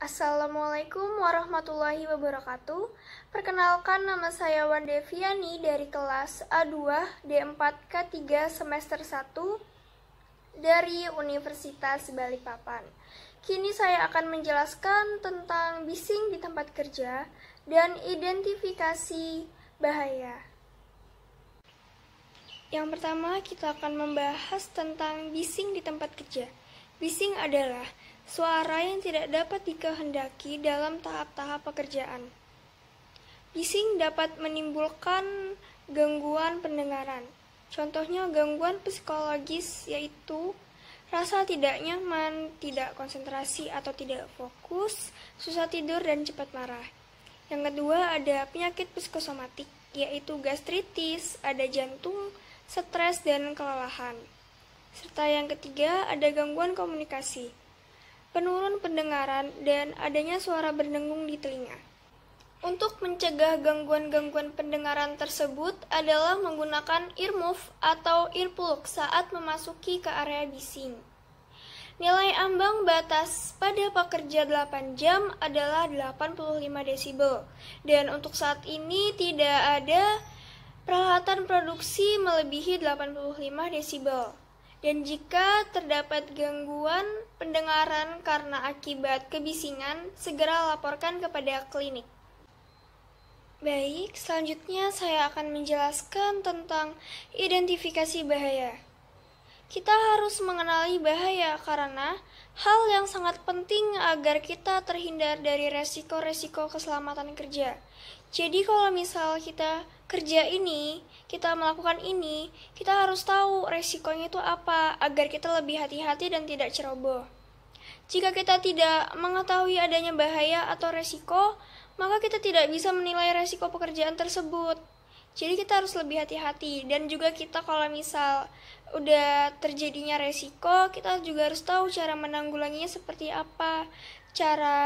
Assalamualaikum warahmatullahi wabarakatuh. Perkenalkan, nama saya Wandeviani dari kelas A2 D4 K3 semester 1 dari Universitas Balikpapan. Kini saya akan menjelaskan tentang bising di tempat kerja dan identifikasi bahaya. Yang pertama, kita akan membahas tentang bising di tempat kerja. Bising adalah suara yang tidak dapat dikehendaki dalam tahap-tahap pekerjaan. Bising dapat menimbulkan gangguan pendengaran. Contohnya gangguan psikologis yaitu rasa tidak nyaman, tidak konsentrasi atau tidak fokus, susah tidur dan cepat marah. Yang kedua ada penyakit psikosomatik yaitu gastritis, ada jantung, stres dan kelelahan. Serta yang ketiga ada gangguan komunikasi, penurun pendengaran, dan adanya suara berdengung di telinga. Untuk mencegah gangguan-gangguan pendengaran tersebut adalah menggunakan earmuff atau earplug saat memasuki ke area bising. Nilai ambang batas pada pekerja 8 jam adalah 85 desibel, dan untuk saat ini tidak ada peralatan produksi melebihi 85 desibel. Dan jika terdapat gangguan pendengaran karena akibat kebisingan, segera laporkan kepada klinik. Baik, selanjutnya saya akan menjelaskan tentang identifikasi bahaya. Kita harus mengenali bahaya karena hal yang sangat penting agar kita terhindar dari resiko-resiko keselamatan kerja. Jadi kalau misal kita kerja ini, kita melakukan ini, kita harus tahu resikonya itu apa agar kita lebih hati-hati dan tidak ceroboh. Jika kita tidak mengetahui adanya bahaya atau resiko, maka kita tidak bisa menilai resiko pekerjaan tersebut. Jadi kita harus lebih hati-hati, dan juga kita kalau misal udah terjadinya resiko, kita juga harus tahu cara menanggulanginya seperti apa, cara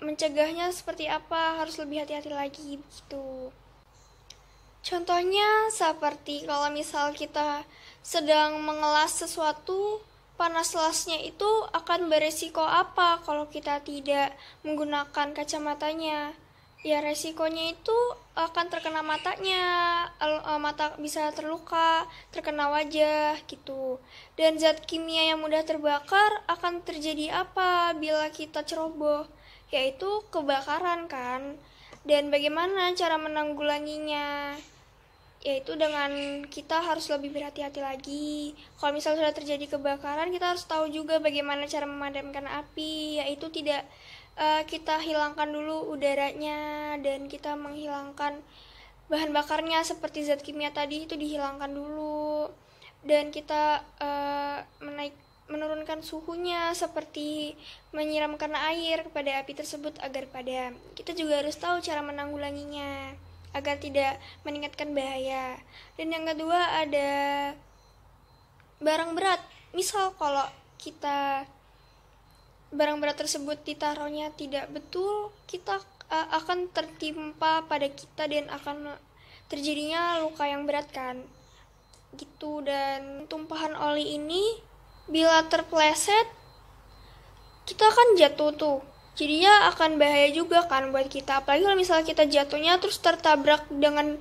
mencegahnya seperti apa, harus lebih hati-hati lagi begitu. Contohnya seperti kalau misal kita sedang mengelas sesuatu, panas lasnya itu akan beresiko apa kalau kita tidak menggunakan kacamatanya. Ya resikonya itu akan terkena matanya, mata bisa terluka, terkena wajah gitu. Dan zat kimia yang mudah terbakar akan terjadi apa bila kita ceroboh? Yaitu kebakaran kan. Dan bagaimana cara menanggulanginya? Yaitu dengan kita harus lebih berhati-hati lagi. Kalau misalnya sudah terjadi kebakaran, kita harus tahu juga bagaimana cara memadamkan api, yaitu tidak kita hilangkan dulu udaranya dan kita menghilangkan bahan bakarnya seperti zat kimia tadi itu dihilangkan dulu, dan kita menurunkan suhunya seperti menyiramkan air kepada api tersebut agar padam. Kita juga harus tahu cara menanggulanginya agar tidak meningkatkan bahaya. Dan yang kedua ada barang berat. Misal kalau kita barang berat tersebut ditaruhnya tidak betul, kita akan tertimpa pada kita dan akan terjadinya luka yang berat kan gitu. Dan tumpahan oli ini bila terpleset kita akan jatuh tuh, jadinya akan bahaya juga kan buat kita. Apalagi kalau misalnya kita jatuhnya terus tertabrak dengan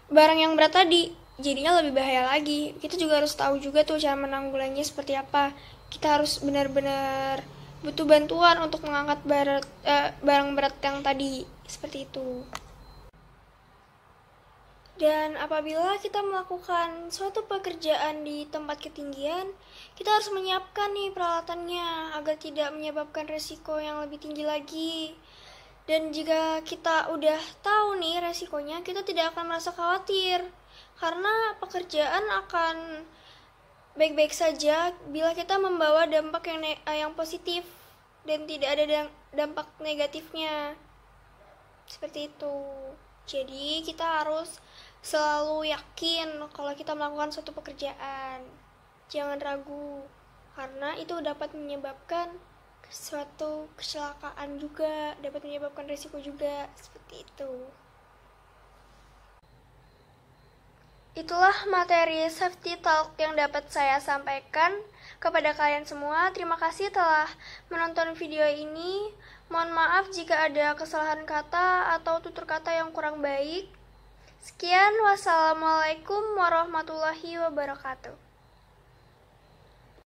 barang yang berat tadi, jadinya lebih bahaya lagi. Kita juga harus tahu juga tuh cara menanggulanginya seperti apa. Kita harus benar-benar butuh bantuan untuk mengangkat barang berat yang tadi, seperti itu. Dan apabila kita melakukan suatu pekerjaan di tempat ketinggian, kita harus menyiapkan nih peralatannya agar tidak menyebabkan resiko yang lebih tinggi lagi. Dan jika kita udah tahu nih resikonya, kita tidak akan merasa khawatir karena pekerjaan akan baik-baik saja bila kita membawa dampak yang positif dan tidak ada dampak negatifnya. Seperti itu. Jadi kita harus selalu yakin kalau kita melakukan suatu pekerjaan. Jangan ragu, karena itu dapat menyebabkan suatu kecelakaan juga, dapat menyebabkan risiko juga, seperti itu. Itulah materi safety talk yang dapat saya sampaikan kepada kalian semua. Terima kasih telah menonton video ini. Mohon maaf jika ada kesalahan kata atau tutur kata yang kurang baik. Sekian, wassalamualaikum warahmatullahi wabarakatuh.